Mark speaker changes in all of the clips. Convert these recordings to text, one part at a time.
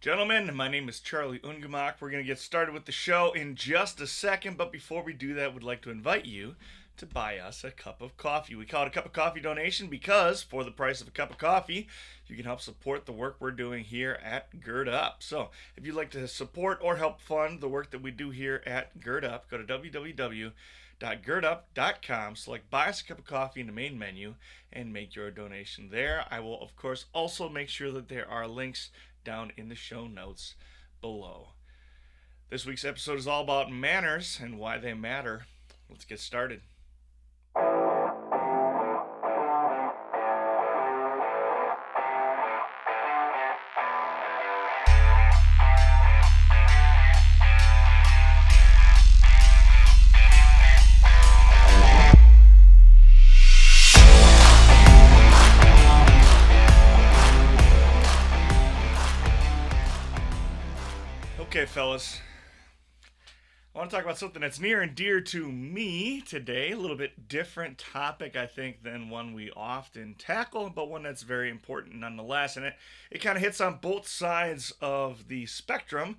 Speaker 1: Gentlemen, my name is Charlie Ungemach. We're going to get started with the show in just a second, but before we do that, we'd like to invite you to buy us a cup of coffee. We call it a cup of coffee donation because for the price of a cup of coffee, you can help support the work we're doing here at Gird Up. So, if you'd like to support or help fund the work that we do here at Gird Up, go to www.girdup.com, select buy us a cup of coffee in the main menu, and make your donation there. I will, of course, also make sure that there are links down in the show notes below. This week's episode is all about manners and why they matter. Let's get started. Okay, fellas, I want to talk about something that's near and dear to me today. A little bit different topic, I think, than one we often tackle, but one that's very important nonetheless. And it kind of hits on both sides of the spectrum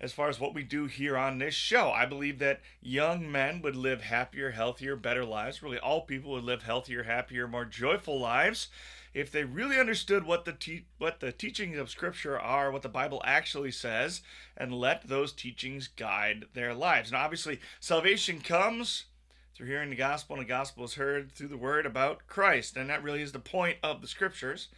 Speaker 1: as far as what we do here on this show. I believe that young men would live happier, healthier, better lives. Really, all people would live healthier, happier, more joyful lives if they really understood what the teachings of Scripture are, what the Bible actually says, and let those teachings guide their lives. And obviously, salvation comes through hearing the gospel, and the gospel is heard through the word about Christ. And that really is the point of the Scriptures.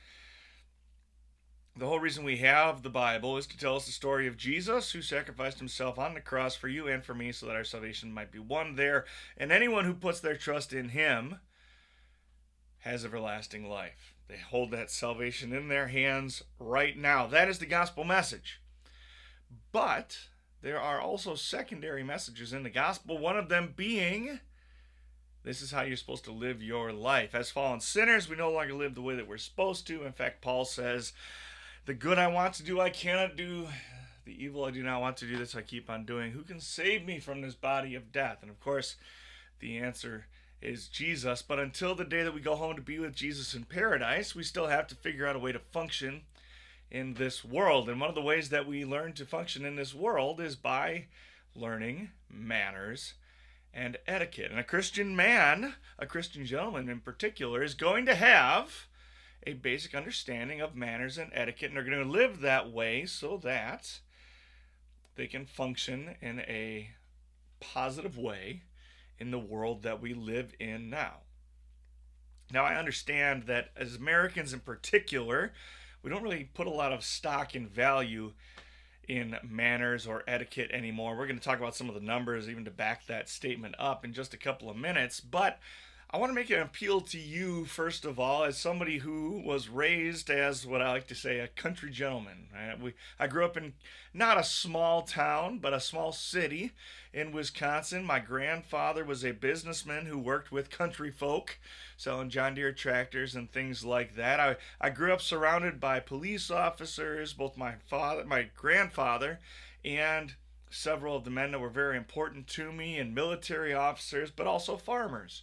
Speaker 1: The whole reason we have the Bible is to tell us the story of Jesus, who sacrificed himself on the cross for you and for me so that our salvation might be won there. And anyone who puts their trust in him has everlasting life. They hold that salvation in their hands right now. That is the gospel message. But there are also secondary messages in the gospel, one of them being this is how you're supposed to live your life. As fallen sinners, we no longer live the way that we're supposed to. In fact, Paul says, the good I want to do, I cannot do. The evil I do not want to do, this I keep on doing. Who can save me from this body of death? And of course, the answer is Jesus. But until the day that we go home to be with Jesus in paradise, we still have to figure out a way to function in this world. And one of the ways that we learn to function in this world is by learning manners and etiquette. And a Christian man, a Christian gentleman in particular, is going to have a basic understanding of manners and etiquette, and they're going to live that way so that they can function in a positive way in the world that we live in now. Now, I understand that as Americans in particular, we don't really put a lot of stock and value in manners or etiquette anymore. We're going to talk about some of the numbers even to back that statement up in just a couple of minutes, but I want to make an appeal to you, first of all, as somebody who was raised as what I like to say, a country gentleman. Right? I grew up in not a small town, but a small city in Wisconsin. My grandfather was a businessman who worked with country folk, selling John Deere tractors and things like that. I grew up surrounded by police officers, both my grandfather, and several of the men that were very important to me, and military officers, but also farmers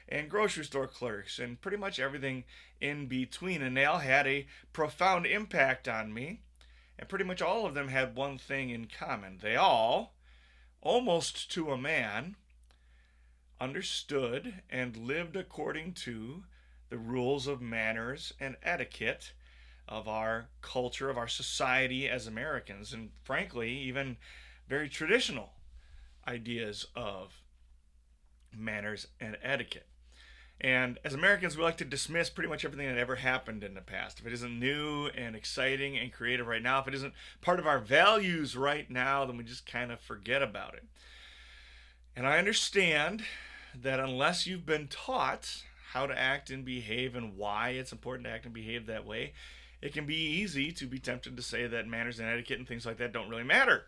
Speaker 1: and grocery store clerks, and pretty much everything in between. And they all had a profound impact on me. And pretty much all of them had one thing in common. They all, almost to a man, understood and lived according to the rules of manners and etiquette of our culture, of our society as Americans, and frankly, even very traditional ideas of manners and etiquette. And as Americans, we like to dismiss pretty much everything that ever happened in the past. If it isn't new and exciting and creative right now, if it isn't part of our values right now, then we just kind of forget about it. And I understand that unless you've been taught how to act and behave and why it's important to act and behave that way, it can be easy to be tempted to say that manners and etiquette and things like that don't really matter.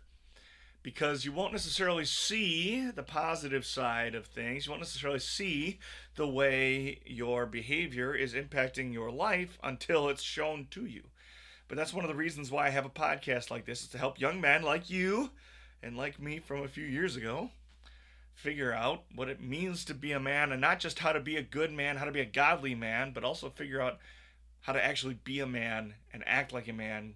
Speaker 1: Because you won't necessarily see the positive side of things. You won't necessarily see the way your behavior is impacting your life until it's shown to you. But that's one of the reasons why I have a podcast like this, is to help young men like you and like me from a few years ago figure out what it means to be a man, and not just how to be a good man, how to be a godly man, but also figure out how to actually be a man and act like a man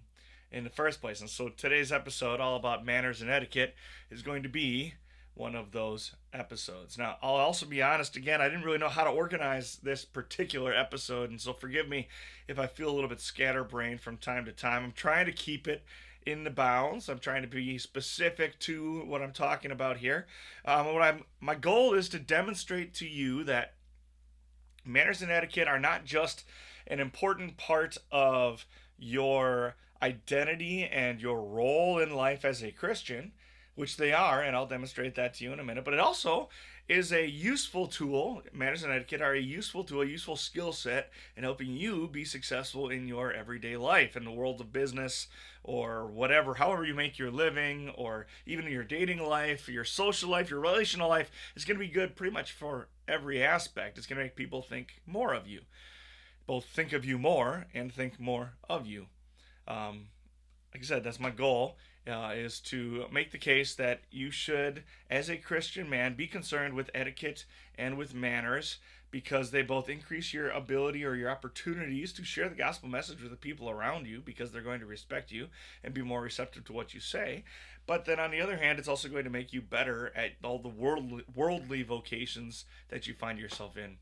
Speaker 1: in the first place. And so today's episode, all about manners and etiquette, is going to be one of those episodes. Now, I'll also be honest again, I didn't really know how to organize this particular episode, and so forgive me if I feel a little bit scatterbrained from time to time. I'm trying to keep it in the bounds. I'm trying to be specific to what I'm talking about here. My goal is to demonstrate to you that manners and etiquette are not just an important part of your identity and your role in life as a Christian, which they are, and I'll demonstrate that to you in a minute, but it also is a useful tool. Manners and etiquette are a useful tool, a useful skill set in helping you be successful in your everyday life, in the world of business or whatever, however you make your living, or even in your dating life, your social life, your relational life. It's going to be good pretty much for every aspect. It's going to make people think more of you, both think of you more and think more of you. Like I said, that's my goal, is to make the case that you should, as a Christian man, be concerned with etiquette and with manners, because they both increase your ability or your opportunities to share the gospel message with the people around you, because they're going to respect you and be more receptive to what you say. But then on the other hand, it's also going to make you better at all the worldly vocations that you find yourself in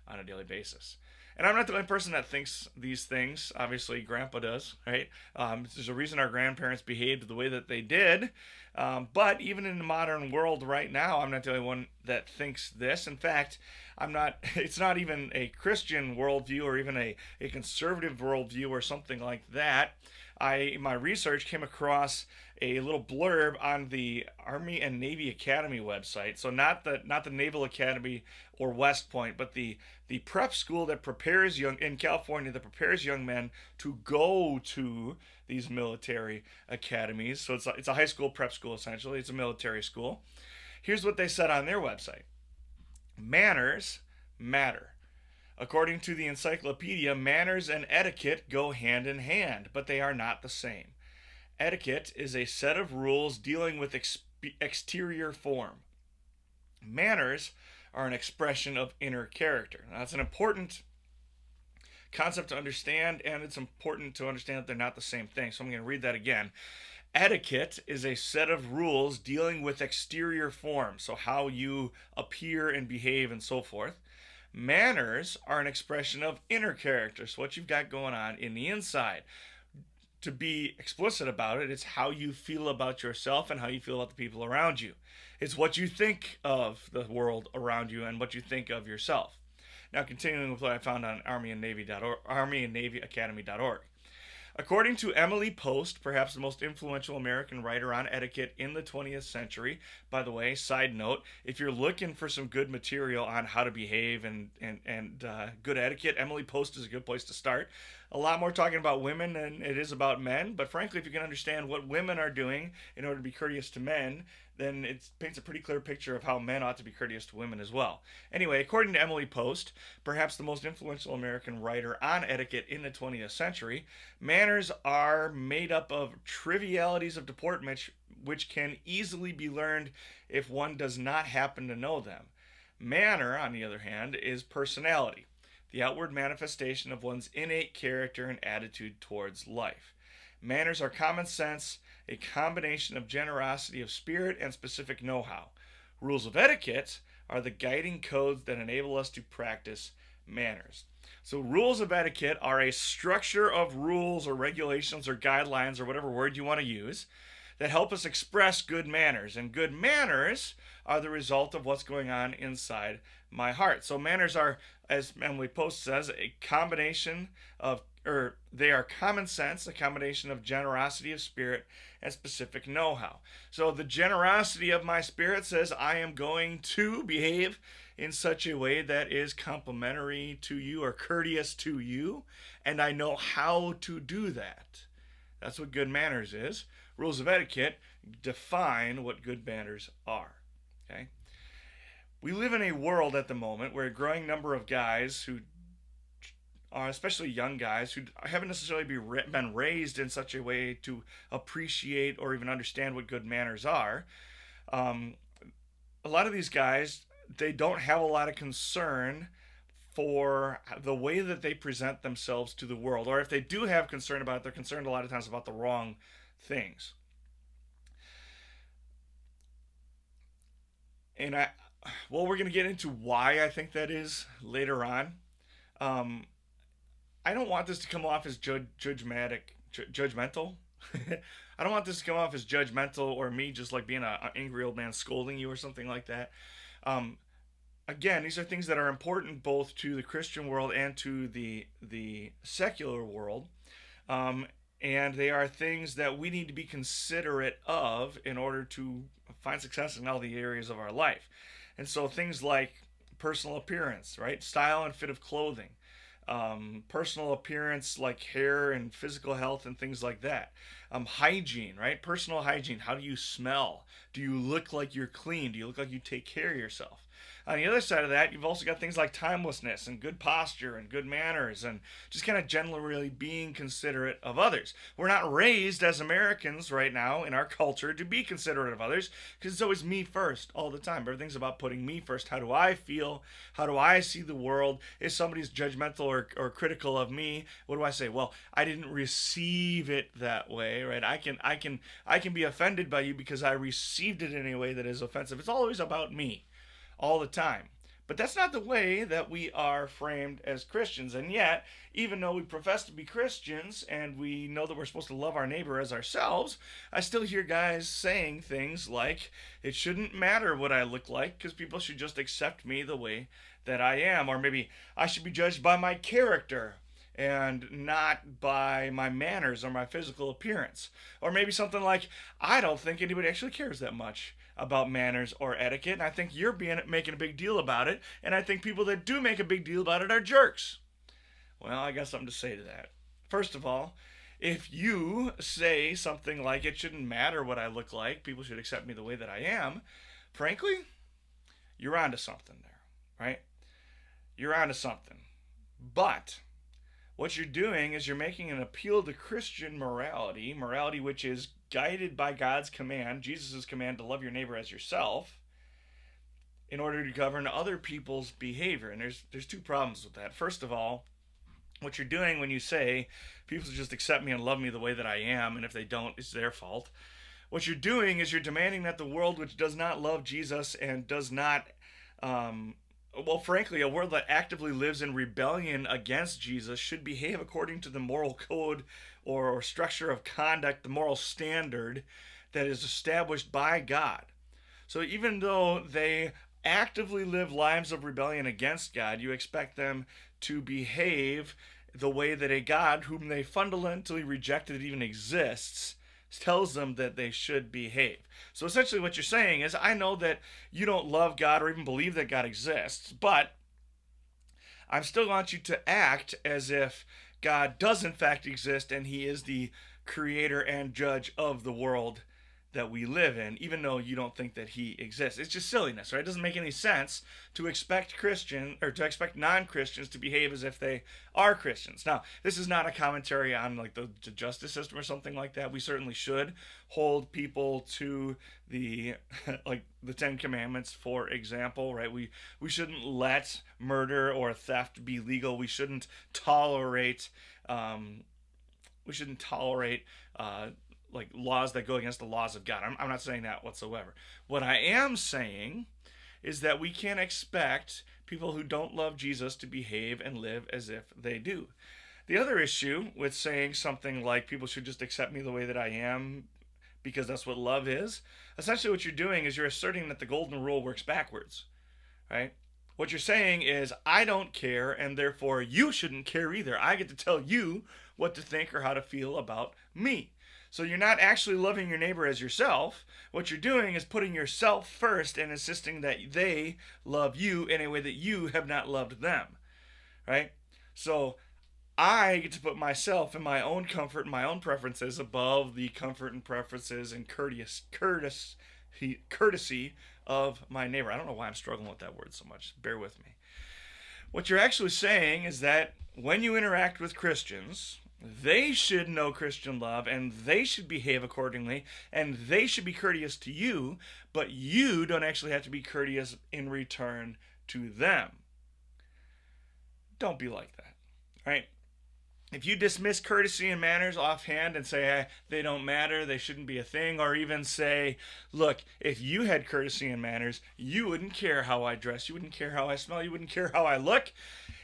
Speaker 1: on a daily basis. And I'm not the only person that thinks these things. Obviously, Grandpa does, right? There's a reason our grandparents behaved the way that they did. But even in the modern world right now, I'm not the only one that thinks this. In fact, I'm not. It's not even a Christian worldview or even a conservative worldview or something like that. In my research, came across a little blurb on the Army and Navy Academy website. So not the Naval Academy or West Point, but the prep school that prepares in California, that prepares young men to go to these military academies. So it's a high school prep school, essentially. It's a military school. Here's what they said on their website: manners matter. According to the encyclopedia, manners and etiquette go hand in hand, but they are not the same. Etiquette is a set of rules dealing with exterior form. Manners are an expression of inner character. Now, that's an important concept to understand, and it's important to understand that they're not the same thing. So I'm going to read that again. Etiquette is a set of rules dealing with exterior form, so how you appear and behave and so forth. Manners are an expression of inner character, so what you've got going on in the inside. To be explicit about it, it's how you feel about yourself and how you feel about the people around you. It's what you think of the world around you and what you think of yourself. Now, continuing with what I found on armyandnavyacademy.org. According to Emily Post, perhaps the most influential American writer on etiquette in the 20th century, by the way, side note, if you're looking for some good material on how to behave and good etiquette, Emily Post is a good place to start. A lot more talking about women than it is about men, but frankly, if you can understand what women are doing in order to be courteous to men, then it paints a pretty clear picture of how men ought to be courteous to women as well. Anyway, according to Emily Post, perhaps the most influential American writer on etiquette in the 20th century, manners are made up of trivialities of deportment which can easily be learned if one does not happen to know them. Manner, on the other hand, is personality, the outward manifestation of one's innate character and attitude towards life. Manners are common sense, a combination of generosity of spirit and specific know-how. Rules of etiquette are the guiding codes that enable us to practice manners. So rules of etiquette are a structure of rules or regulations or guidelines or whatever word you want to use that help us express good manners. And good manners are the result of what's going on inside my heart. So manners are, as Emily Post says, a combination of, or they are common sense, a combination of generosity of spirit and specific know-how. So the generosity of my spirit says I am going to behave in such a way that is complimentary to you or courteous to you, and I know how to do that. That's what good manners is. Rules of etiquette define what good manners are. Okay? We live in a world at the moment where a growing number of guys who are, especially young guys, who haven't necessarily been raised in such a way to appreciate or even understand what good manners are. A lot of these guys, they don't have a lot of concern for the way that they present themselves to the world. Or if they do have concern about it, they're concerned a lot of times about the wrong things. And we're going to get into why I think that is later on. Um, I don't want this to come off as judgmental. I don't want this to come off as judgmental or me just like being an angry old man scolding you or something like that. Um, Again, these are things that are important both to the Christian world and to the secular world. Um, and they are things that we need to be considerate of in order to find success in all the areas of our life. And so things like personal appearance, right? Style and fit of clothing, personal appearance like hair and physical health and things like that. Hygiene, right? Personal hygiene. How do you smell? Do you look like you're clean? Do you look like you take care of yourself? On the other side of that, you've also got things like timelessness and good posture and good manners and just kind of generally being considerate of others. We're not raised as Americans right now in our culture to be considerate of others because it's always me first all the time. Everything's about putting me first. How do I feel? How do I see the world? If somebody's judgmental or critical of me, what do I say? Well, I didn't receive it that way, right? I can be offended by you because I received it in a way that is offensive. It's always about me all the time. But that's not the way that we are framed as Christians. And yet, even though we profess to be Christians and we know that we're supposed to love our neighbor as ourselves, I still hear guys saying things like, it shouldn't matter what I look like because people should just accept me the way that I am. Or maybe I should be judged by my character and not by my manners or my physical appearance. Or maybe something like, I don't think anybody actually cares that much about manners or etiquette, and I think you're making a big deal about it, and I think people that do make a big deal about it are jerks. Well, I got something to say to that. First of all, if you say something like it shouldn't matter what I look like, people should accept me the way that I am, frankly, you're onto something there, right? You're onto something. But what you're doing is you're making an appeal to Christian morality which is guided by God's command, Jesus' command to love your neighbor as yourself, in order to govern other people's behavior. And there's two problems with that. First of all, what you're doing when you say people should just accept me and love me the way that I am, and if they don't, it's their fault. What you're doing is you're demanding that the world which does not love Jesus and does not frankly, a world that actively lives in rebellion against Jesus should behave according to the moral code or structure of conduct, the moral standard that is established by God. So even though they actively live lives of rebellion against God, you expect them to behave the way that a God whom they fundamentally rejected even exists tells them that they should behave. So essentially what you're saying is, I know that you don't love God or even believe that God exists, but I still want you to act as if God does in fact exist and he is the creator and judge of the world that we live in, even though you don't think that he exists. It's just silliness, right? It doesn't make any sense to expect non-Christians to behave as if they are Christians. Now, this is not a commentary on like the justice system or something like that. We certainly should hold people to the like the Ten Commandments, for example, right? We shouldn't let murder or theft be legal. We shouldn't tolerate like laws that go against the laws of God. I'm not saying that whatsoever. What I am saying is that we can't expect people who don't love Jesus to behave and live as if they do. The other issue with saying something like people should just accept me the way that I am because that's what love is, essentially what you're doing is you're asserting that the golden rule works backwards, right? What you're saying is, I don't care, and therefore you shouldn't care either. I get to tell you what to think or how to feel about me. So you're not actually loving your neighbor as yourself. What you're doing is putting yourself first and insisting that they love you in a way that you have not loved them, right? So I get to put myself and my own comfort and my own preferences above the comfort and preferences and courtesy of my neighbor. I don't know why I'm struggling with that word so much. Bear with me. What you're actually saying is that when you interact with Christians, they should know Christian love and they should behave accordingly and they should be courteous to you, but you don't actually have to be courteous in return to them. Don't be like that, right? If you dismiss courtesy and manners offhand and say, hey, they don't matter, they shouldn't be a thing, or even say, look, if you had courtesy and manners, you wouldn't care how I dress, you wouldn't care how I smell, you wouldn't care how I look.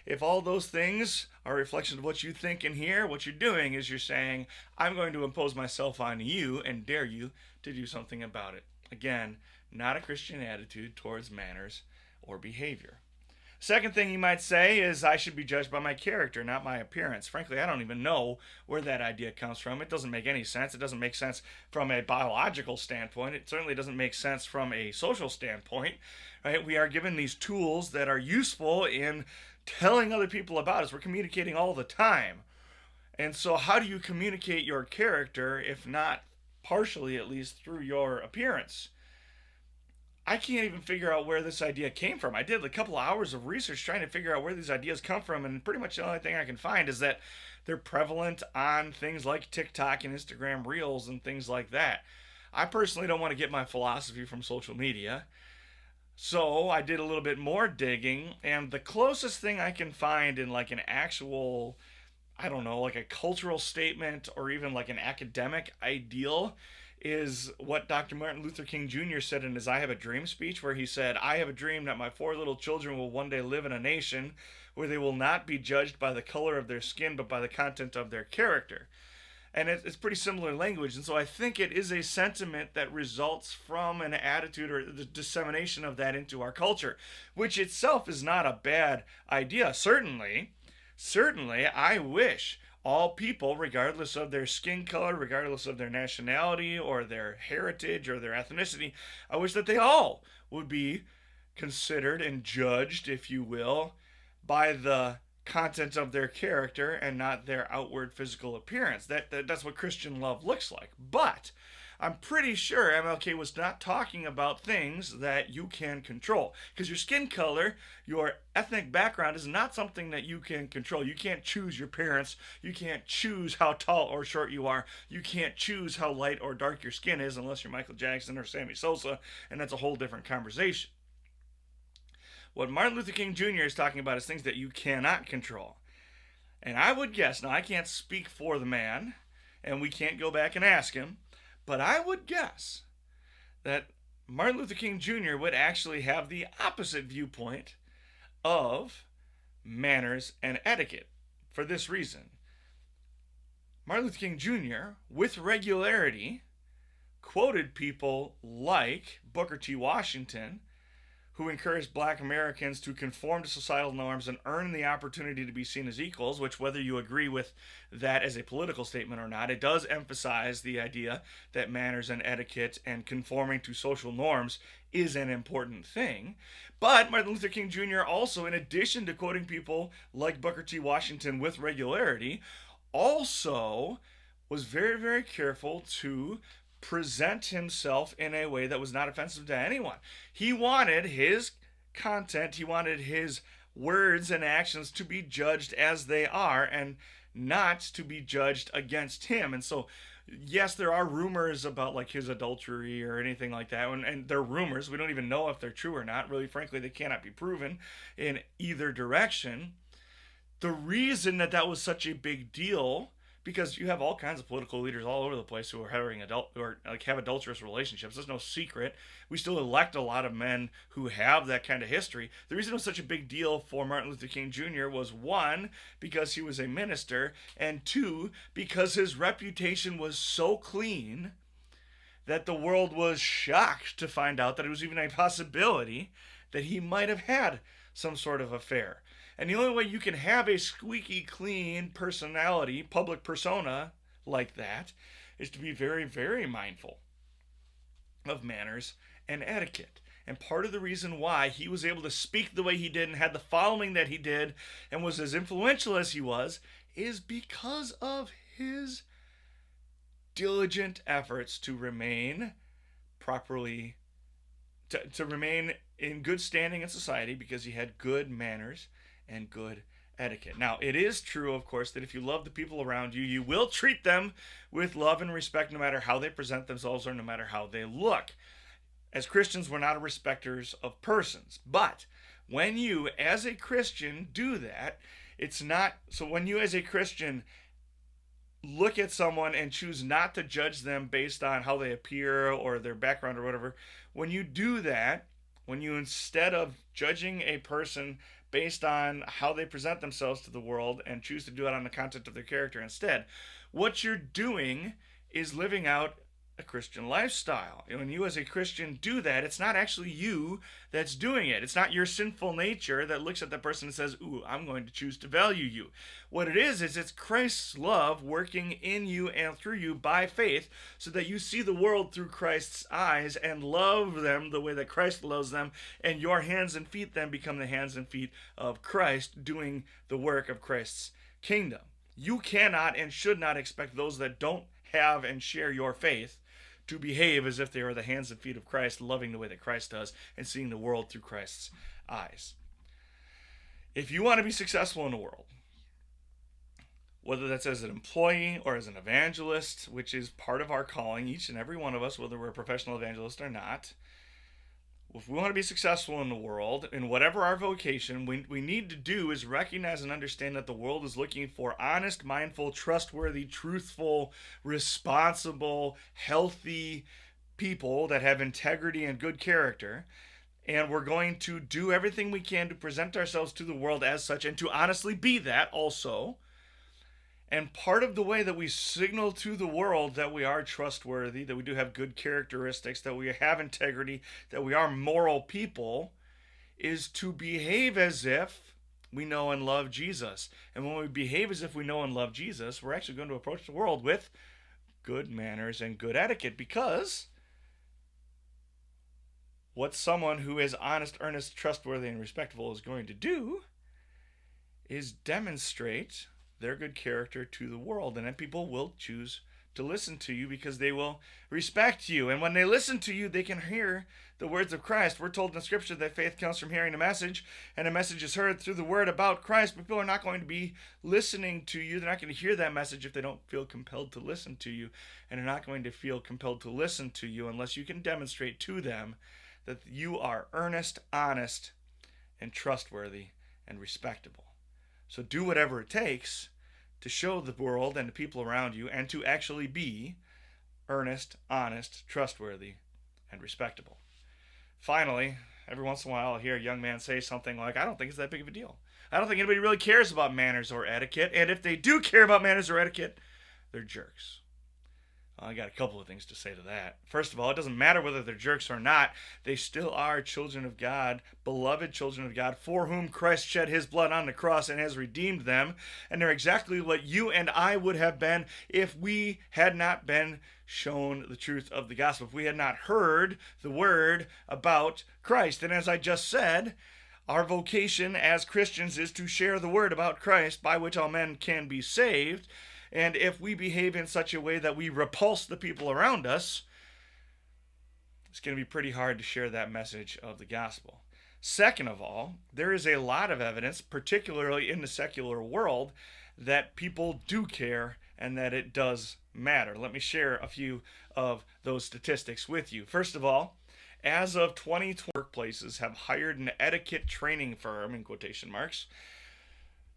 Speaker 1: If all those things are a reflection of what you think and hear, what you're doing is you're saying, I'm going to impose myself on you and dare you to do something about it. Again, not a Christian attitude towards manners or behavior. Second thing you might say is I should be judged by my character, not my appearance. Frankly, I don't even know where that idea comes from. It doesn't make any sense. It doesn't make sense from a biological standpoint. It certainly doesn't make sense from a social standpoint. Right? We are given these tools that are useful in telling other people about us. We're communicating all the time. And so how do you communicate your character if not partially at least through your appearance? I can't even figure out where this idea came from. I did a couple of hours of research trying to figure out where these ideas come from, and pretty much the only thing I can find is that they're prevalent on things like TikTok and Instagram Reels and things like that. I personally don't want to get my philosophy from social media. So I did a little bit more digging, and the closest thing I can find in like an actual, I don't know, like a cultural statement or even like an academic ideal is what Dr. Martin Luther King Jr. said in his I Have a Dream speech, where he said, I have a dream that my 4 little children will one day live in a nation where they will not be judged by the color of their skin, but by the content of their character. And it's pretty similar language. And so I think it is a sentiment that results from an attitude or the dissemination of that into our culture, which itself is not a bad idea. Certainly, I wish all people, regardless of their skin color, regardless of their nationality or their heritage or their ethnicity, I wish that they all would be considered and judged, if you will, by the content of their character and not their outward physical appearance. That's what Christian love looks like. But I'm pretty sure MLK was not talking about things that you can control. Because your skin color, your ethnic background is not something that you can control. You can't choose your parents. You can't choose how tall or short you are. You can't choose how light or dark your skin is unless you're Michael Jackson or Sammy Sosa, and that's a whole different conversation. What Martin Luther King Jr. is talking about is things that you cannot control. And I would guess, now I can't speak for the man, and we can't go back and ask him, but I would guess that Martin Luther King Jr. would actually have the opposite viewpoint of manners and etiquette for this reason. Martin Luther King Jr., with regularity, quoted people like Booker T. Washington, who encouraged black Americans to conform to societal norms and earn the opportunity to be seen as equals, which, whether you agree with that as a political statement or not, it does emphasize the idea that manners and etiquette and conforming to social norms is an important thing. But Martin Luther King Jr. also, in addition to quoting people like Booker T. Washington with regularity, also was very, very careful to present himself in a way that was not offensive to anyone. He wanted his content, he wanted his words and actions to be judged as they are and not to be judged against him. And so, yes, there are rumors about like his adultery or anything like that, and they're rumors. We don't even know if they're true or not. Really, frankly, they cannot be proven in either direction. The reason that was such a big deal, because you have all kinds of political leaders all over the place who are have adulterous relationships. There's no secret. We still elect a lot of men who have that kind of history. The reason it was such a big deal for Martin Luther King Jr. was, one, because he was a minister, and two, because his reputation was so clean that the world was shocked to find out that it was even a possibility that he might have had some sort of affair. And the only way you can have a squeaky clean personality, public persona like that, is to be very, very mindful of manners and etiquette. And part of the reason why he was able to speak the way he did and had the following that he did and was as influential as he was is because of his diligent efforts to remain properly, to remain in good standing in society, because he had good manners and good etiquette. Now, it is true, of course, that if you love the people around you, you will treat them with love and respect no matter how they present themselves or no matter how they look. As Christians, we're not respecters of persons. But when you, as a Christian, do that, It's not, so when you as a Christian look at someone and choose not to judge them based on how they appear or their background or whatever, when you do that, when you instead of judging a person based on how they present themselves to the world and choose to do it on the content of their character instead, what you're doing is living out a Christian lifestyle. And when you as a Christian do that, it's not actually you that's doing it. It's not your sinful nature that looks at that person and says, "Ooh, I'm going to choose to value you." What it is it's Christ's love working in you and through you by faith so that you see the world through Christ's eyes and love them the way that Christ loves them, and your hands and feet then become the hands and feet of Christ doing the work of Christ's kingdom. You cannot and should not expect those that don't have and share your faith to behave as if they are the hands and feet of Christ, loving the way that Christ does and seeing the world through Christ's eyes. If you want to be successful in the world, whether that's as an employee or as an evangelist, which is part of our calling, each and every one of us, whether we're a professional evangelist or not, if we want to be successful in the world, in whatever our vocation, we need to do is recognize and understand that the world is looking for honest, mindful, trustworthy, truthful, responsible, healthy people that have integrity and good character. And we're going to do everything we can to present ourselves to the world as such and to honestly be that also. And part of the way that we signal to the world that we are trustworthy, that we do have good characteristics, that we have integrity, that we are moral people, is to behave as if we know and love Jesus. And when we behave as if we know and love Jesus, we're actually going to approach the world with good manners and good etiquette, because what someone who is honest, earnest, trustworthy, and respectful is going to do is demonstrate their good character to the world, and then people will choose to listen to you because they will respect you. And when they listen to you, they can hear the words of Christ. We're told in the scripture that faith comes from hearing a message, and a message is heard through the word about Christ. But people are not going to be listening to you. They're not going to hear that message if they don't feel compelled to listen to you, and they're not going to feel compelled to listen to you unless you can demonstrate to them that you are earnest, honest, and trustworthy and respectable. So do whatever it takes to show the world and the people around you and to actually be earnest, honest, trustworthy, and respectable. Finally, every once in a while I'll hear a young man say something like, "I don't think it's that big of a deal. I don't think anybody really cares about manners or etiquette, and if they do care about manners or etiquette, they're jerks." I got a couple of things to say to that. First of all, it doesn't matter whether they're jerks or not. They still are children of God, beloved children of God, for whom Christ shed his blood on the cross and has redeemed them. And they're exactly what you and I would have been if we had not been shown the truth of the gospel, if we had not heard the word about Christ. And as I just said, our vocation as Christians is to share the word about Christ by which all men can be saved. And if we behave in such a way that we repulse the people around us, it's going to be pretty hard to share that message of the gospel. Second of all, there is a lot of evidence, particularly in the secular world, that people do care and that it does matter. Let me share a few of those statistics with you. First of all, as of 2020, workplaces have hired an etiquette training firm, in quotation marks,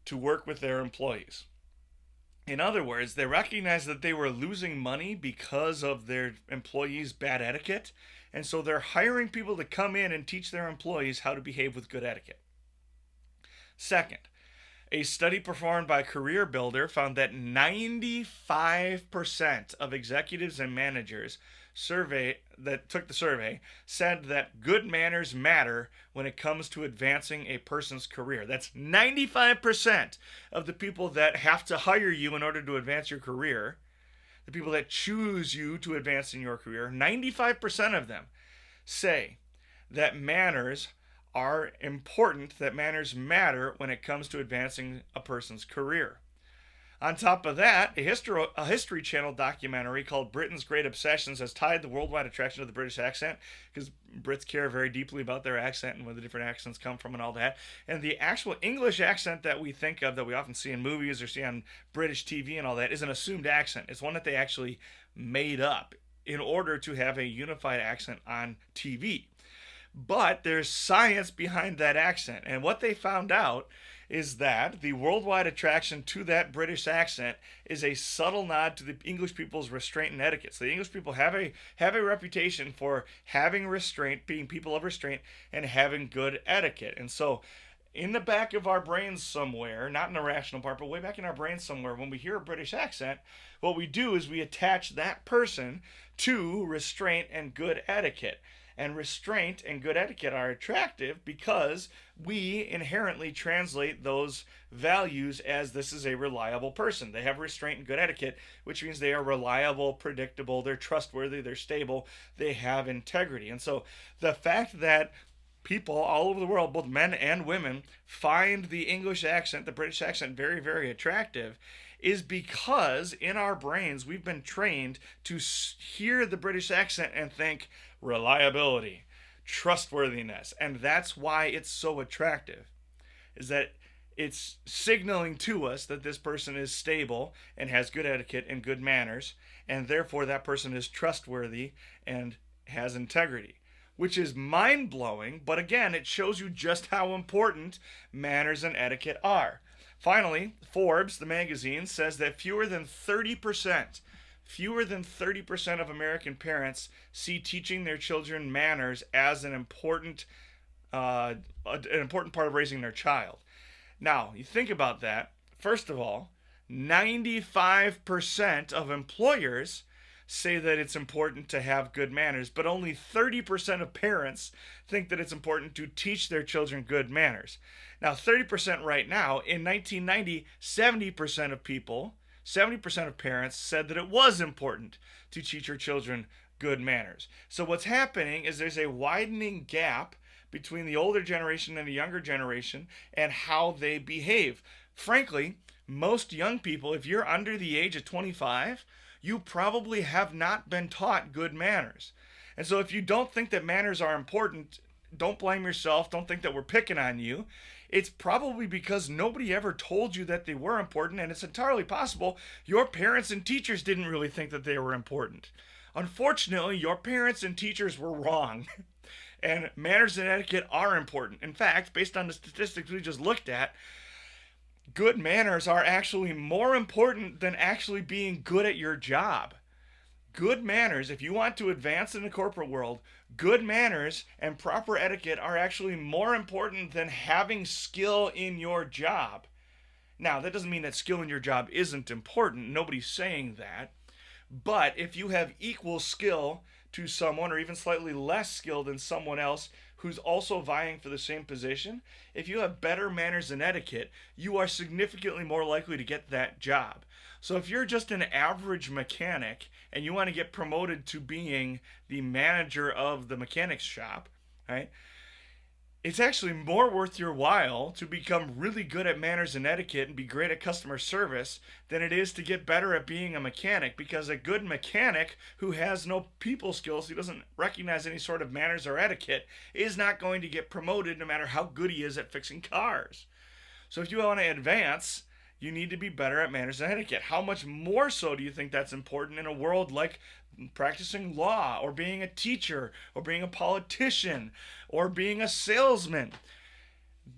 Speaker 1: to work with their employees. In other words, they recognized that they were losing money because of their employees' bad etiquette, and so they're hiring people to come in and teach their employees how to behave with good etiquette. Second, a study performed by Career Builder found that 95% of executives and managers that took the survey said that good manners matter when it comes to advancing a person's career. That's 95% of the people that have to hire you in order to advance your career, the people that choose you to advance in your career, 95% of them say that manners are important, that manners matter when it comes to advancing a person's career. On top of that, a History Channel documentary called Britain's Great Obsessions has tied the worldwide attraction to the British accent, because Brits care very deeply about their accent and where the different accents come from and all that. And the actual English accent that we think of, that we often see in movies or see on British TV and all that, is an assumed accent. It's one that they actually made up in order to have a unified accent on TV. But there's science behind that accent. And what they found out is that the worldwide attraction to that British accent is a subtle nod to the English people's restraint and etiquette. So the English people have a reputation for having restraint, being people of restraint, and having good etiquette. And so in the back of our brains somewhere, not in the rational part, but way back in our brains somewhere, when we hear a British accent, what we do is we attach that person to restraint and good etiquette. And restraint and good etiquette are attractive because we inherently translate those values as this is a reliable person. They have restraint and good etiquette, which means they are reliable, predictable, they're trustworthy, they're stable, they have integrity. And so the fact that people all over the world, both men and women, find the English accent, the British accent, very, very attractive is because in our brains we've been trained to hear the British accent and think reliability, trustworthiness, and that's why it's so attractive. Is that it's signaling to us that this person is stable and has good etiquette and good manners, and therefore that person is trustworthy and has integrity, which is mind blowing, but again, it shows you just how important manners and etiquette are. Finally, Forbes, the magazine, says that fewer than 30% of American parents see teaching their children manners as an important part of raising their child. Now, you think about that. First of all, 95% of employers say that it's important to have good manners, but only 30% of parents think that it's important to teach their children good manners. Now, 30% right now, in 1990, 70% of people, 70% of parents said that it was important to teach your children good manners. So what's happening is there's a widening gap between the older generation and the younger generation and how they behave. Frankly, most young people, if you're under the age of 25, you probably have not been taught good manners. And so if you don't think that manners are important, don't blame yourself. Don't think that we're picking on you. It's probably because nobody ever told you that they were important, and it's entirely possible your parents and teachers didn't really think that they were important. Unfortunately, your parents and teachers were wrong. And manners and etiquette are important. In fact, based on the statistics we just looked at, good manners are actually more important than actually being good at your job. Good manners, if you want to advance in the corporate world, good manners and proper etiquette are actually more important than having skill in your job. Now, that doesn't mean that skill in your job isn't important. Nobody's saying that. But if you have equal skill to someone or even slightly less skill than someone else who's also vying for the same position, if you have better manners and etiquette, you are significantly more likely to get that job. So if you're just an average mechanic and you want to get promoted to being the manager of the mechanic's shop, right? It's actually more worth your while to become really good at manners and etiquette and be great at customer service than it is to get better at being a mechanic, because a good mechanic who has no people skills, who doesn't recognize any sort of manners or etiquette, is not going to get promoted no matter how good he is at fixing cars. So if you want to advance, you need to be better at manners and etiquette. How much more so do you think that's important in a world like practicing law or being a teacher or being a politician or being a salesman?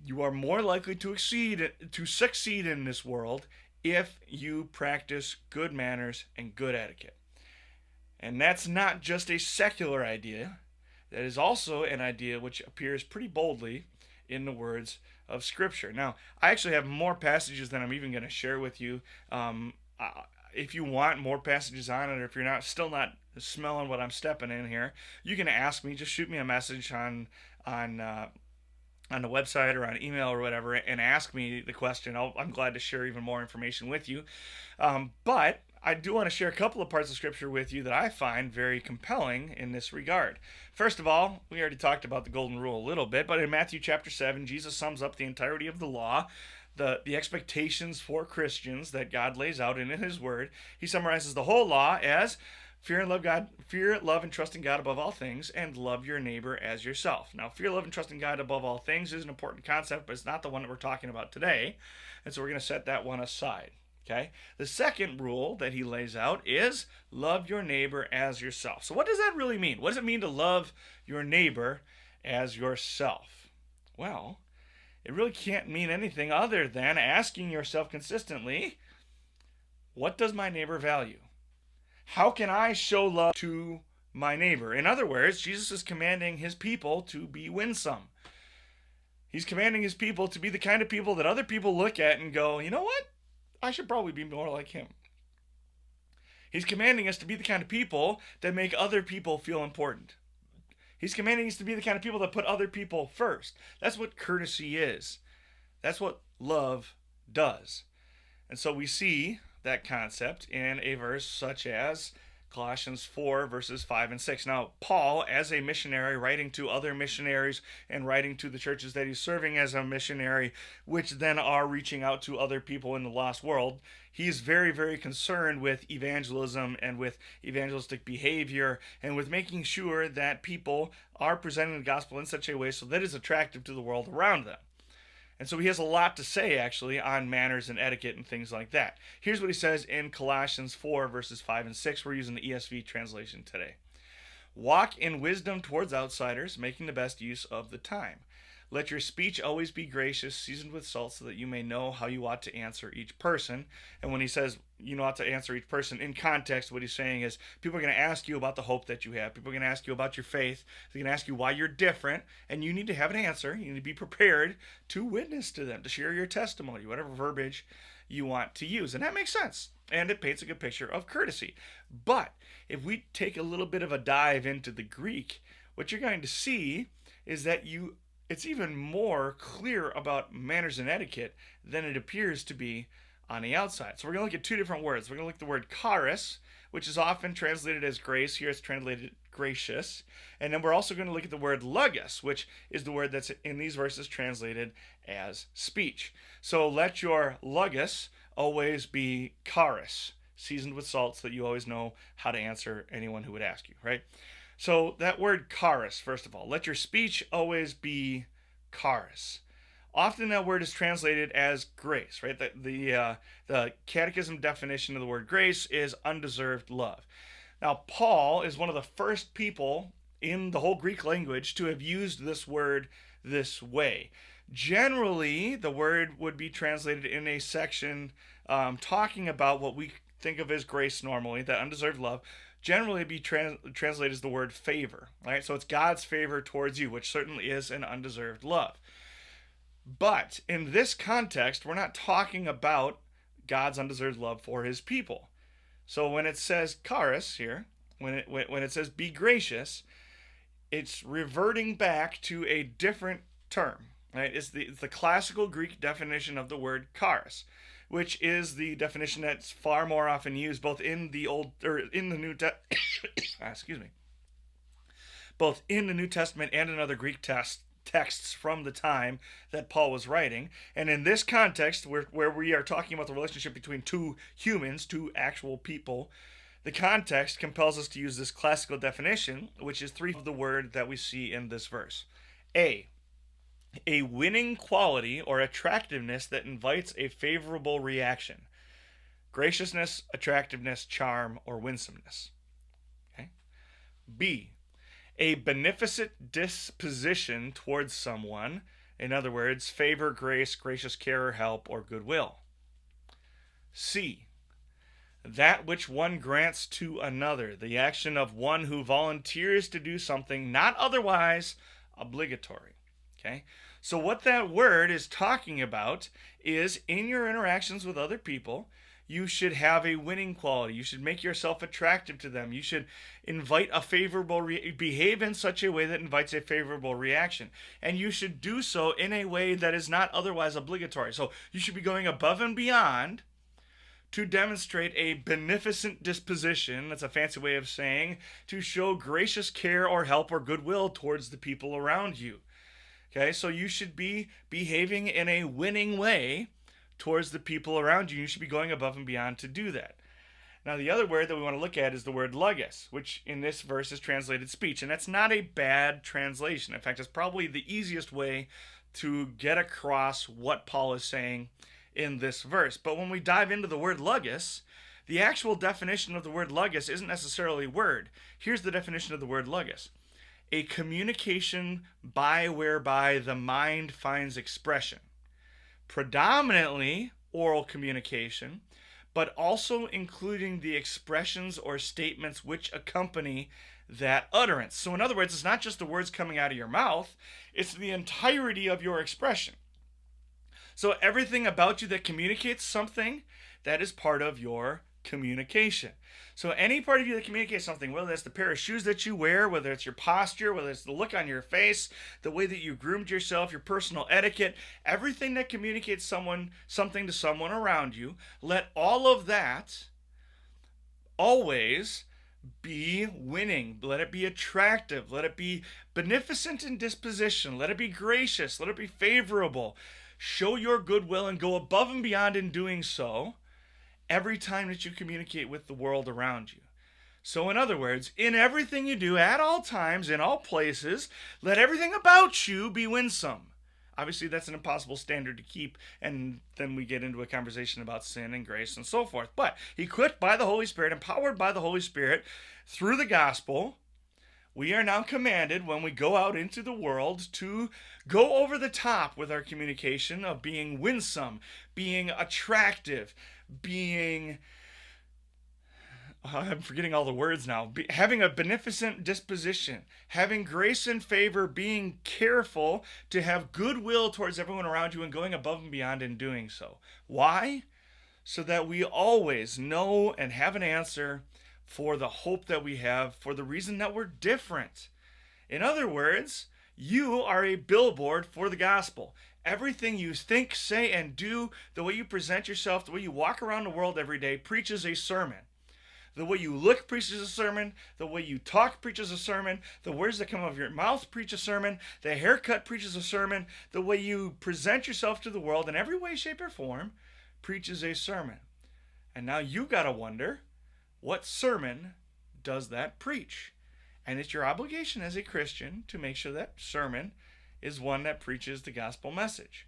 Speaker 1: You are more likely to succeed in this world if you practice good manners and good etiquette. And that's not just a secular idea. That is also an idea which appears pretty boldly in the words of Scripture. Now, I actually have more passages than I'm even going to share with you. If you want more passages on it, or if you're still not smelling what I'm stepping in here, you can ask me. Just shoot me a message on the website or on email or whatever, and ask me the question. I'm glad to share even more information with you. But I do want to share a couple of parts of Scripture with you that I find very compelling in this regard. First of all, we already talked about the Golden Rule a little bit, but in Matthew chapter 7, Jesus sums up the entirety of the law, the expectations for Christians that God lays out in His Word. He summarizes the whole law as fear, love, and trust in God above all things, and love your neighbor as yourself. Now, fear, love, and trust in God above all things is an important concept, but it's not the one that we're talking about today, and so we're going to set that one aside. Okay. The second rule that he lays out is love your neighbor as yourself. So what does that really mean? What does it mean to love your neighbor as yourself. Well, it really can't mean anything other than asking yourself consistently, what does my neighbor value? How can I show love to my neighbor? In other words, Jesus is commanding his people to be winsome. He's commanding his people to be the kind of people that other people look at and go, you know what? I should probably be more like him. He's commanding us to be the kind of people that make other people feel important. He's commanding us to be the kind of people that put other people first. That's what courtesy is. That's what love does. And so we see that concept in a verse such as Colossians 4, verses 5 and 6. Now, Paul, as a missionary, writing to other missionaries and writing to the churches that he's serving as a missionary, which then are reaching out to other people in the lost world, he's very, very concerned with evangelism and with evangelistic behavior and with making sure that people are presenting the gospel in such a way so that it's attractive to the world around them. And so he has a lot to say, actually, on manners and etiquette and things like that. Here's what he says in Colossians 4, verses 5 and 6. We're using the ESV translation today. Walk in wisdom towards outsiders, making the best use of the time. Let your speech always be gracious, seasoned with salt, so that you may know how you ought to answer each person. And when he says you know how to answer each person, in context, what he's saying is people are going to ask you about the hope that you have. People are going to ask you about your faith. They're going to ask you why you're different, and you need to have an answer. You need to be prepared to witness to them, to share your testimony, whatever verbiage you want to use. And that makes sense. And it paints a good picture of courtesy. But if we take a little bit of a dive into the Greek, what you're going to see is that it's even more clear about manners and etiquette than it appears to be on the outside. So we're going to look at two different words. We're going to look at the word charis, which is often translated as grace. Here it's translated gracious. And then we're also going to look at the word logos, which is the word that's in these verses translated as speech. So let your logos always be charis, seasoned with salt, so that you always know how to answer anyone who would ask you, right? So that word charis, first of all, let your speech always be charis. Often that word is translated as grace, right? The catechism definition of the word grace is undeserved love. Now, Paul is one of the first people in the whole Greek language to have used this word this way. Generally, the word would be translated in a section talking about what we think of as grace normally, that undeserved love. Generally be translated as the word favor, right? So it's God's favor towards you, which certainly is an undeserved love. But in this context, we're not talking about God's undeserved love for his people. So when it says charis here, when it says be gracious, it's reverting back to a different term, right? It's the classical Greek definition of the word charis, which is the definition that's far more often used both in the Old or in the New excuse me, both in the New Testament and in other Greek texts from the time that Paul was writing. And in this context, where we are talking about the relationship between two humans, two actual people, the context compels us to use this classical definition, which is three of the word that we see in this verse. A winning quality or attractiveness that invites a favorable reaction. Graciousness, attractiveness, charm, or winsomeness. Okay. B, a beneficent disposition towards someone. In other words, favor, grace, gracious care, help, or goodwill. C, that which one grants to another. The action of one who volunteers to do something not otherwise obligatory. Okay. So what that word is talking about is in your interactions with other people, you should have a winning quality. You should make yourself attractive to them. You should invite a favorable behave in such a way that invites a favorable reaction. And you should do so in a way that is not otherwise obligatory. So you should be going above and beyond to demonstrate a beneficent disposition. That's a fancy way of saying to show gracious care or help or goodwill towards the people around you. Okay, so you should be behaving in a winning way towards the people around you. You should be going above and beyond to do that. Now, the other word that we want to look at is the word logos, which in this verse is translated speech. And that's not a bad translation. In fact, it's probably the easiest way to get across what Paul is saying in this verse. But when we dive into the word logos, the actual definition of the word logos isn't necessarily word. Here's the definition of the word logos. a communication by whereby the mind finds expression. Predominantly oral communication, but also including the expressions or statements which accompany that utterance. So, in other words, it's not just the words coming out of your mouth, it's the entirety of your expression. So, everything about you that communicates something, that is part of your communication. So, any part of you that communicates something, whether it's the pair of shoes that you wear, whether it's your posture, whether it's the look on your face, the way that you groomed yourself, your personal etiquette, everything that communicates something to someone around you, let all of that always be winning. Let it be attractive. Let it be beneficent in disposition. Let it be gracious. Let it be favorable. Show your goodwill and go above and beyond in doing so every time that you communicate with the world around you. So, in other words, in everything you do, at all times, in all places, let everything about you be winsome. Obviously, that's an impossible standard to keep, and then we get into a conversation about sin and grace and so forth. But equipped by the Holy Spirit, empowered by the Holy Spirit, through the gospel, we are now commanded when we go out into the world to go over the top with our communication of being winsome, being attractive, being... I'm forgetting all the words now. Having a beneficent disposition, having grace and favor, being careful to have goodwill towards everyone around you and going above and beyond in doing so. Why? So that we always know and have an answer for the hope that we have, for the reason that we're different. In other words, you are a billboard for the gospel. Everything you think, say, and do, the way you present yourself, the way you walk around the world every day, preaches a sermon. The way you look preaches a sermon. The way you talk preaches a sermon. The words that come out of your mouth preach a sermon. The haircut preaches a sermon. The way you present yourself to the world in every way, shape, or form preaches a sermon. And now you got to wonder, what sermon does that preach? And it's your obligation as a Christian to make sure that sermon is one that preaches the gospel message.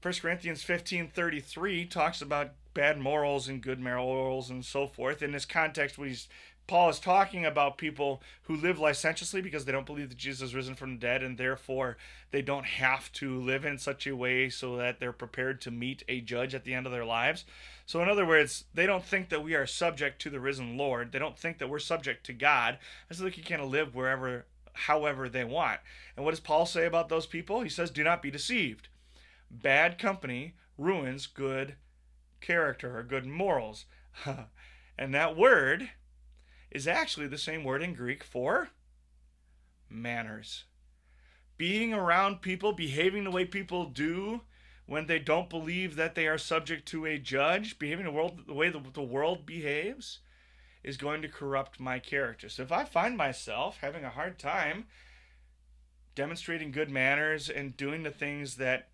Speaker 1: 1 Corinthians 15:33 talks about bad morals and good morals and so forth. In this context, Paul is talking about people who live licentiously because they don't believe that Jesus is risen from the dead, and therefore they don't have to live in such a way so that they're prepared to meet a judge at the end of their lives. So in other words, they don't think that we are subject to the risen Lord. They don't think that we're subject to God. And so they can kind of live however they want. And what does Paul say about those people? He says, do not be deceived. Bad company ruins good character or good morals. And that word is actually the same word in Greek for manners. Being around people, behaving the way people do when they don't believe that they are subject to a judge, behaving the way the world behaves, is going to corrupt my character. So if I find myself having a hard time demonstrating good manners and doing the things that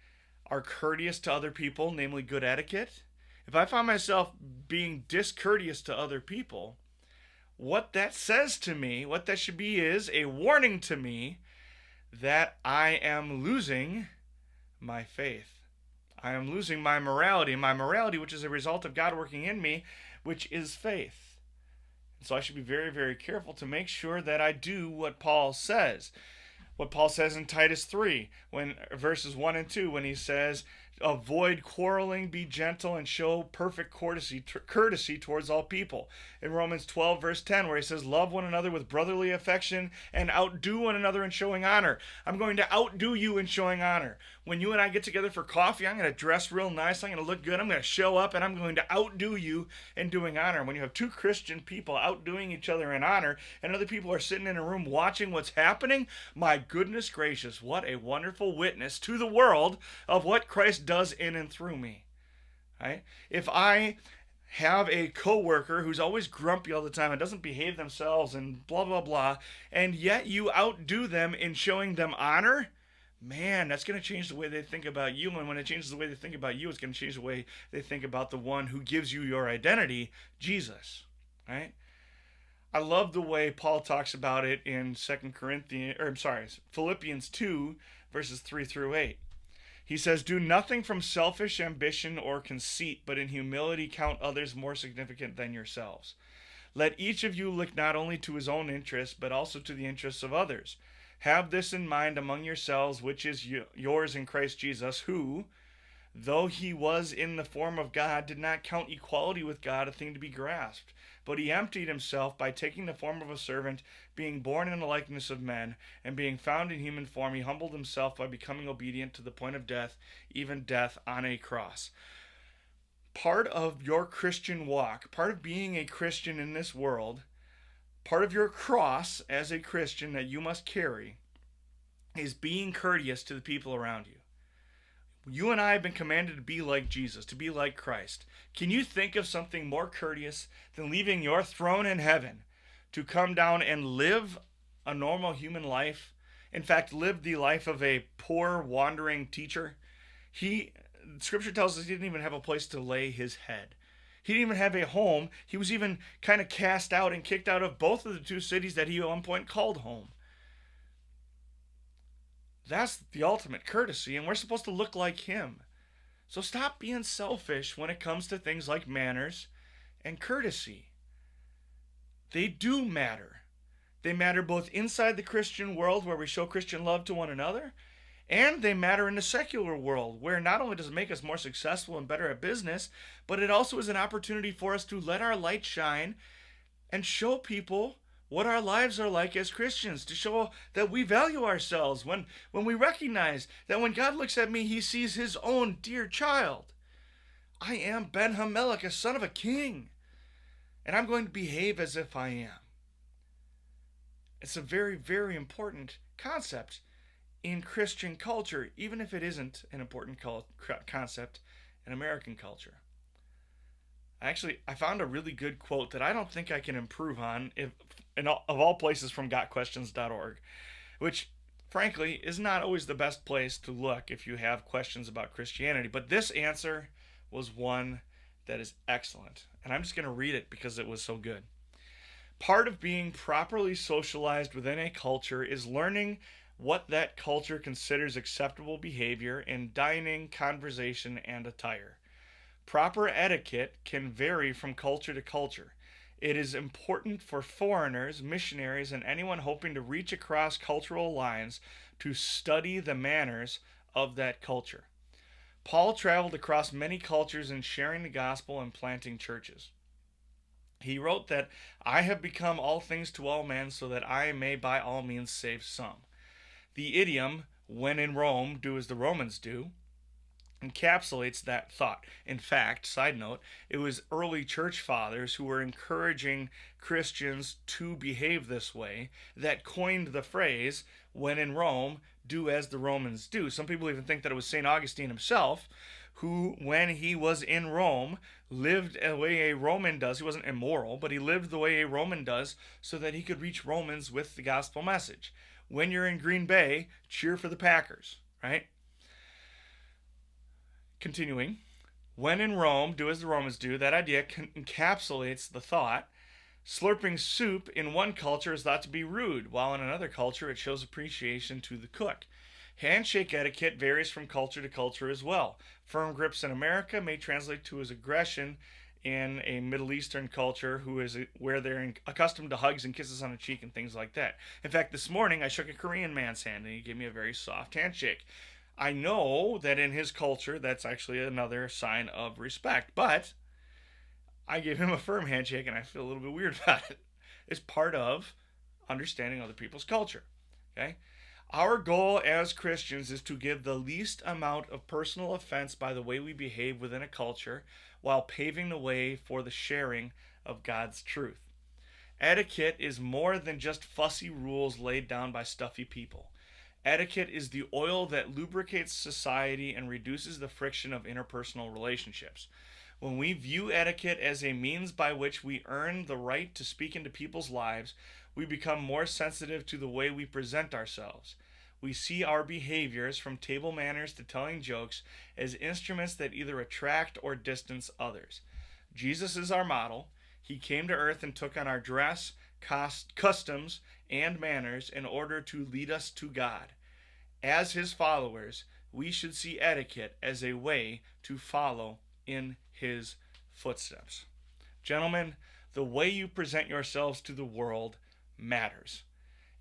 Speaker 1: are courteous to other people, namely good etiquette, if I find myself being discourteous to other people, what that says to me, what that should be, is a warning to me that I am losing my faith. I am losing my morality, which is a result of God working in me, which is faith. And so I should be very, very careful to make sure that I do what Paul says. What Paul says in Titus 3, verses 1 and 2, when he says, avoid quarreling, be gentle, and show perfect courtesy towards all people. In Romans 12, verse 10, where he says, love one another with brotherly affection and outdo one another in showing honor. I'm going to outdo you in showing honor. When you and I get together for coffee, I'm going to dress real nice. I'm going to look good. I'm going to show up, and I'm going to outdo you in doing honor. When you have two Christian people outdoing each other in honor, and other people are sitting in a room watching what's happening, my goodness gracious, what a wonderful witness to the world of what Christ does in and through me. Right? If I have a coworker who's always grumpy all the time and doesn't behave themselves and blah, blah, blah, and yet you outdo them in showing them honor, man, that's going to change the way they think about you. And when it changes the way they think about you, it's going to change the way they think about the one who gives you your identity, Jesus. Right? I love the way Paul talks about it in Philippians 2, verses 3 through 8. He says, do nothing from selfish ambition or conceit, but in humility count others more significant than yourselves. Let each of you look not only to his own interests, but also to the interests of others. Have this in mind among yourselves, which is yours in Christ Jesus, who, though he was in the form of God, did not count equality with God a thing to be grasped, but he emptied himself by taking the form of a servant, being born in the likeness of men, and being found in human form, he humbled himself by becoming obedient to the point of death, even death on a cross. Part of your Christian walk, part of being a Christian in this world, part of your cross as a Christian that you must carry is being courteous to the people around you. You and I have been commanded to be like Jesus, to be like Christ. Can you think of something more courteous than leaving your throne in heaven to come down and live a normal human life? In fact, live the life of a poor, wandering teacher. Scripture tells us he didn't even have a place to lay his head. He didn't even have a home. He was even kind of cast out and kicked out of both of the two cities that he at one point called home. That's the ultimate courtesy, and we're supposed to look like him. So stop being selfish when it comes to things like manners and courtesy. They do matter. They matter both inside the Christian world, where we show Christian love to one another, and they matter in the secular world, where not only does it make us more successful and better at business, but it also is an opportunity for us to let our light shine and show people what our lives are like as Christians, to show that we value ourselves when we recognize that when God looks at me, he sees his own dear child. I am Ben Hamelech, a son of a king, and I'm going to behave as if I am. It's a very, very important concept in Christian culture, even if it isn't an important concept in American culture. I found a really good quote that I don't think I can improve on, of all places, from gotquestions.org, which frankly is not always the best place to look if you have questions about Christianity. But this answer was one that is excellent, and I'm just going to read it because it was so good. Part of being properly socialized within a culture is learning what that culture considers acceptable behavior in dining, conversation, and attire. Proper etiquette can vary from culture to culture. It is important for foreigners, missionaries, and anyone hoping to reach across cultural lines to study the manners of that culture. Paul traveled across many cultures in sharing the gospel and planting churches. He wrote that I have become all things to all men so that I may by all means save some. The idiom, when in Rome, do as the Romans do, encapsulates that thought. In fact, side note, it was early church fathers who were encouraging Christians to behave this way that coined the phrase, when in Rome, do as the Romans do. Some people even think that it was St. Augustine himself who, when he was in Rome, lived the way a Roman does. He wasn't immoral, but he lived the way a Roman does so that he could reach Romans with the gospel message. When you're in Green Bay, cheer for the Packers, right? Continuing, when in Rome, do as the Romans do, that idea encapsulates the thought. Slurping soup in one culture is thought to be rude, while in another culture it shows appreciation to the cook. Handshake etiquette varies from culture to culture as well. Firm grips in America may translate to as aggression in a Middle Eastern culture where they're accustomed to hugs and kisses on the cheek and things like that. In fact, this morning I shook a Korean man's hand and he gave me a very soft handshake. I know that in his culture that's actually another sign of respect, but I gave him a firm handshake and I feel a little bit weird about it. It's part of understanding other people's culture. Okay? Our goal as Christians is to give the least amount of personal offense by the way we behave within a culture while paving the way for the sharing of God's truth. Etiquette is more than just fussy rules laid down by stuffy people. Etiquette is the oil that lubricates society and reduces the friction of interpersonal relationships. When we view etiquette as a means by which we earn the right to speak into people's lives, we become more sensitive to the way we present ourselves. We see our behaviors, from table manners to telling jokes, as instruments that either attract or distance others. Jesus is our model. He came to earth and took on our dress, customs, and manners in order to lead us to God. As his followers, we should see etiquette as a way to follow in his footsteps. Gentlemen, The way you present yourselves to the world matters.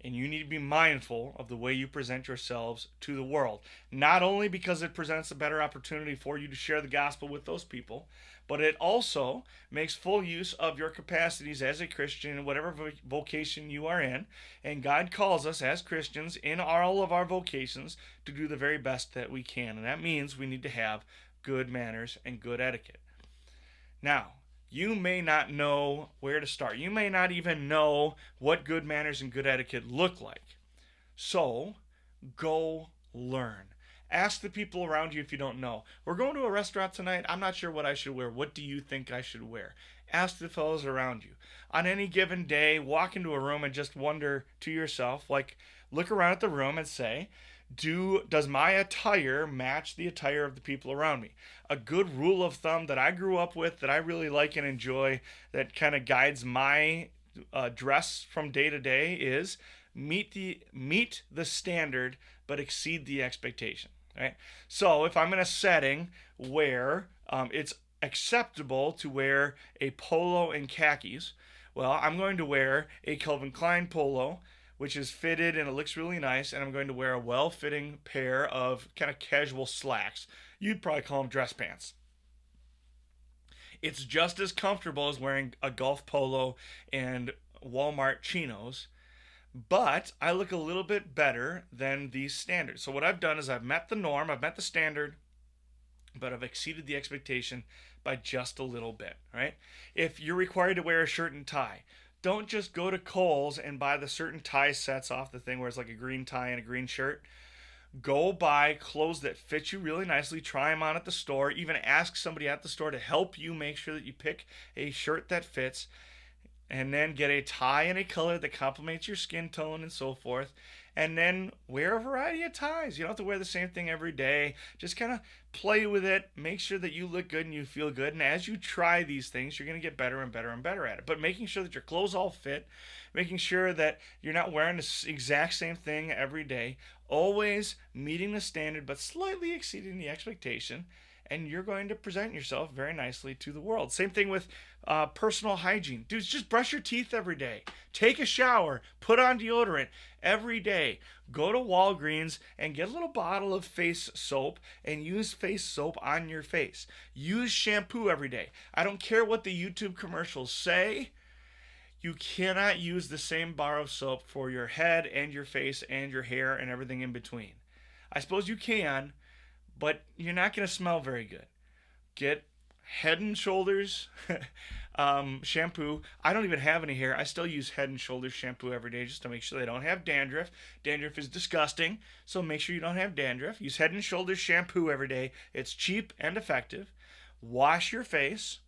Speaker 1: And you need to be mindful of the way you present yourselves to the world. Not only because it presents a better opportunity for you to share the gospel with those people, but it also makes full use of your capacities as a Christian in whatever vocation you are in. And God calls us as Christians in all of our vocations to do the very best that we can. And that means we need to have good manners and good etiquette. Now, you may not know where to start. You may not even know what good manners and good etiquette look like. So, go learn. Ask the people around you if you don't know. We're going to a restaurant tonight. I'm not sure what I should wear. What do you think I should wear? Ask the fellows around you. On any given day, walk into a room and just wonder to yourself, like, look around at the room and say, does my attire match the attire of the people around me? A good rule of thumb that I grew up with, that I really like and enjoy, that kind of guides my dress from day to day is meet the standard but exceed the expectation. Right? So if I'm in a setting where it's acceptable to wear a polo and khakis, well, I'm going to wear a Calvin Klein polo, which is fitted and it looks really nice, and I'm going to wear a well-fitting pair of kind of casual slacks. You'd probably call them dress pants. It's just as comfortable as wearing a golf polo and Walmart chinos, but I look a little bit better than these standards. So what I've done is I've met the norm, I've met the standard, but I've exceeded the expectation by just a little bit, right? If you're required to wear a shirt and tie, don't just go to Kohl's and buy the certain tie sets off the thing where it's like a green tie and a green shirt. Go buy clothes that fit you really nicely, try them on at the store, even ask somebody at the store to help you make sure that you pick a shirt that fits, and then get a tie in a color that complements your skin tone and so forth. And then wear a variety of ties. You don't have to wear the same thing every day. Just kind of play with it. Make sure that you look good and you feel good. And as you try these things, you're going to get better and better and better at it. But making sure that your clothes all fit, making sure that you're not wearing the exact same thing every day, always meeting the standard but slightly exceeding the expectation, and you're going to present yourself very nicely to the world. Same thing with personal hygiene. Dudes, just brush your teeth every day. Take a shower. Put on deodorant every day. Go to Walgreens and get a little bottle of face soap and use face soap on your face. Use shampoo every day. I don't care what the YouTube commercials say. You cannot use the same bar of soap for your head and your face and your hair and everything in between. I suppose you can, but you're not going to smell very good. Get Head and Shoulders shampoo. I don't even have any hair. I still use Head and Shoulders shampoo every day just to make sure they don't have dandruff. Dandruff is disgusting, so make sure you don't have dandruff. Use Head and Shoulders shampoo every day. It's cheap and effective. Wash your face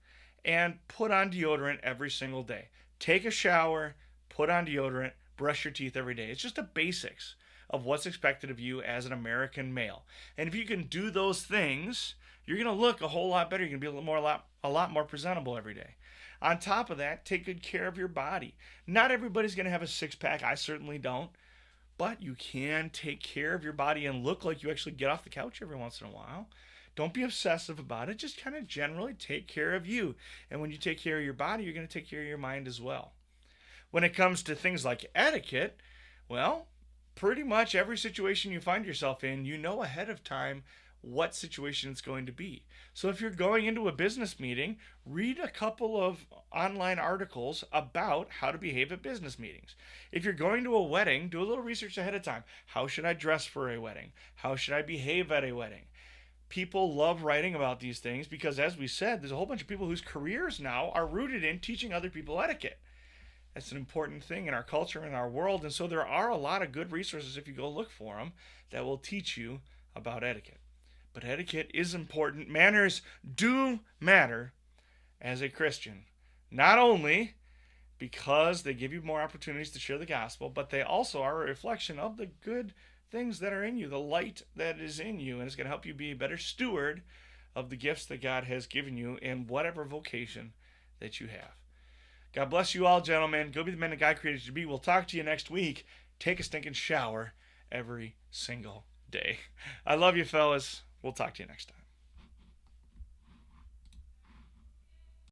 Speaker 1: and put on deodorant every single day. Take a shower, put on deodorant, brush your teeth every day. It's just the basics of what's expected of you as an American male. And if you can do those things, you're going to look a whole lot better. You're going to be a lot more presentable every day. On top of that, take good care of your body. Not everybody's going to have a six-pack. I certainly don't. But you can take care of your body and look like you actually get off the couch every once in a while. Don't be obsessive about it. Just kind of generally take care of you. And when you take care of your body, you're going to take care of your mind as well. When it comes to things like etiquette, well, pretty much every situation you find yourself in, you know ahead of time what situation it's going to be. So if you're going into a business meeting, read a couple of online articles about how to behave at business meetings. If you're going to a wedding, do a little research ahead of time. How should I dress for a wedding? How should I behave at a wedding? People love writing about these things because, as we said, there's a whole bunch of people whose careers now are rooted in teaching other people etiquette. That's an important thing in our culture and our world, and so there are a lot of good resources, if you go look for them, that will teach you about etiquette. But etiquette is important. Manners do matter as a Christian, not only because they give you more opportunities to share the gospel, but they also are a reflection of the good things that are in you, the light that is in you, and it's going to help you be a better steward of the gifts that God has given you in whatever vocation that you have. God bless you all, gentlemen. Go be the men that God created you to be. We'll talk to you next week. Take a stinking shower every single day. I love you, fellas. We'll talk to you next time.